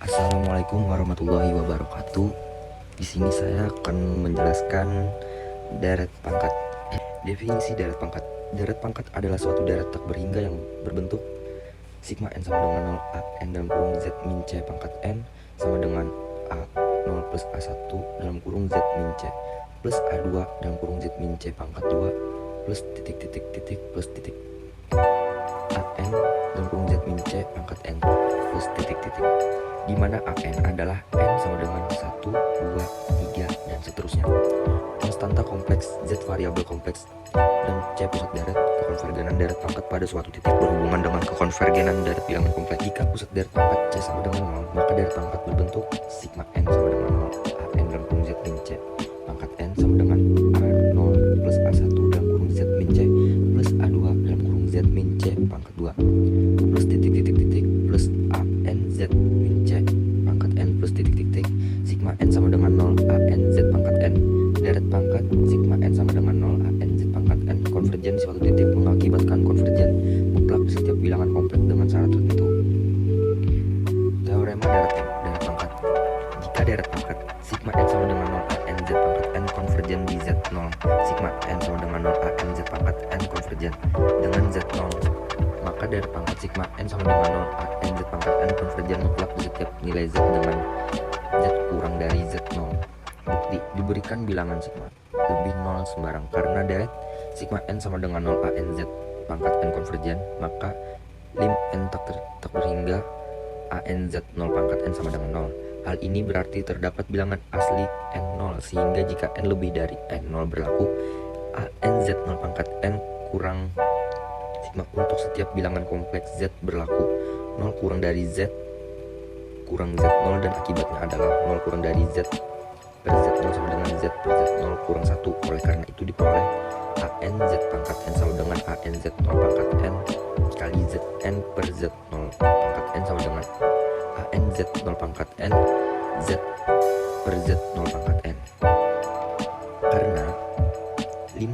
Assalamualaikum warahmatullahi wabarakatuh. Di sini saya akan menjelaskan deret pangkat. Definisi deret pangkat. Deret pangkat adalah suatu deret tak berhingga yang berbentuk sigma n sama dengan 0 a n dalam kurung z min c pangkat n sama dengan a 0 plus a1 dalam kurung z min c plus a2 dalam kurung z min c pangkat 2 plus titik titik titik plus titik an dalam kurung z min c pangkat n plus titik titik, di mana an adalah n sama dengan 1, 2, 3, dan seterusnya. Konstanta kompleks z variabel kompleks dan c pusat deret. Kekonvergenan deret pangkat pada suatu titik berhubungan dengan kekonvergenan deret bilangan kompleks. Jika pusat deret pangkat c sama dengan 0, maka deret pangkat berbentuk sigma n sama dengan 0 an dalam kurung z min c pangkat n sama dengan a0 plus a1 dalam kurung z min c plus a2 dalam kurung z min c pangkat 2 plus titik titik titik plus an z min c pangkat n plus titik titik sigma n sama dengan 0 an z pangkat n. Deret pangkat sigma n sama dengan 0 an z pangkat n konvergen di suatu titik mengakibatkan konvergen mutlak di setiap bilangan kompleks dengan syarat tertentu. Teorema deret pangkat. Jika deret pangkat sigma n sama dengan 0 an z pangkat n konvergen di z0, sigma n sama dengan 0 an z pangkat n konvergen dengan z0, maka deret pangkat sigma n sama dengan 0 an z pangkat n konvergen mutlak di setiap nilai z dengan z kurang dari z0. Bukti: diberikan bilangan sigma lebih 0 sembarang. Karena deret sigma n sama dengan 0 an z pangkat n konvergen, maka lim n tak berhingga an z 0 pangkat n sama dengan 0. Hal ini berarti terdapat bilangan asli n0, sehingga jika n lebih dari n0 berlaku, an z 0 pangkat n kurang sigma untuk setiap bilangan kompleks z berlaku. 0 kurang dari z kurang z0 dan akibatnya adalah 0 kurang dari z per z0 sama dengan z per z0 kurang 1. Oleh karena itu diperoleh an z pangkat n sama dengan an z 0 pangkat n kali zn per z0 pangkat n sama dengan an z 0 pangkat n z per z0 pangkat n. Karena lim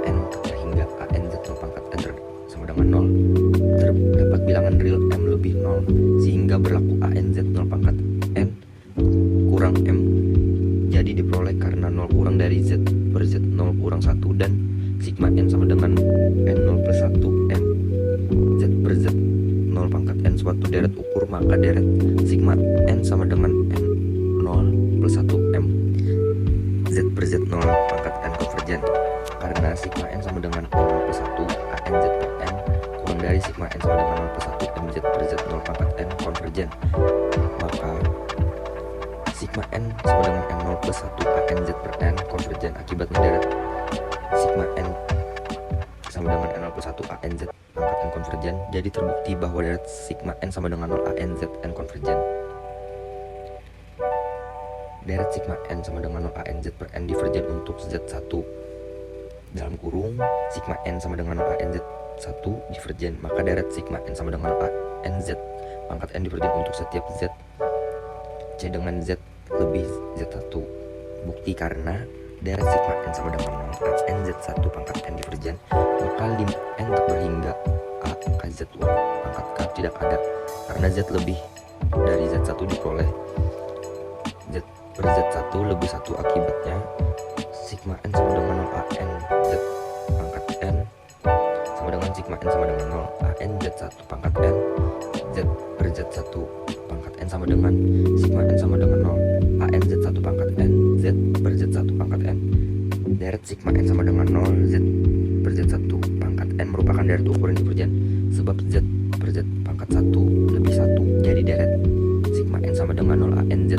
n tak terhingga an z 0 pangkat n sama dengan 0, terdapat bilangan real m lebih 0, sehingga berlaku an z 0 pangkat n kurang m. Jadi diperoleh karena 0 kurang dari z per z0 kurang 1 dan sigma n sama dengan n0 plus 1 m z per z0 pangkat n suatu deret ukur, maka deret sigma n sama dengan n0 plus 1 m z per z0 pangkat n konvergen. Karena sigma n sama dengan n0 plus 1 an z per n kurang dari sigma n sama dengan 0 plus 1 m z per z0 pangkat n konvergen, maka sigma n sama dengan n0 plus 1 an z per n konvergen. Akibatnya deret sigma n sama dengan n0 plus 1 an z pangkat n konvergen. Jadi terbukti bahwa deret sigma n sama dengan 0 an z n konvergen. Deret sigma n sama dengan 0 an z per n divergen untuk z1 dalam kurung sigma n sama dengan 0 an z1 divergen, maka deret sigma n sama dengan 0 an z pangkat n divergen untuk setiap z c dengan z lebih z1. Bukti: karena deret sigma n sama dengan 0 an z1 pangkat n divergen, maka lim n tak berhingga a k z1 pangkat k tidak ada. Karena z lebih dari z1 diperoleh z per z1 lebih 1. Akibatnya sigma n sama dengan 0 an z pangkat n sama dengan sigma n sama dengan 0 an z1 pangkat n z per z1 pangkat n sama dengan sigma n sama dengan 0 an z1 pangkat n z per z1 pangkat n. Deret sigma n sama dengan 0 z per z1 pangkat n merupakan deret ukur yang divergen, sebab z per z pangkat 1 lebih 1. Jadi deret sigma n sama dengan 0 an z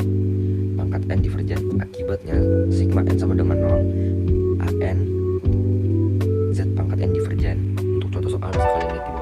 pangkat n divergen. Akibatnya sigma n sama dengan 0 an z pangkat n divergen. Untuk contoh soal sekali ini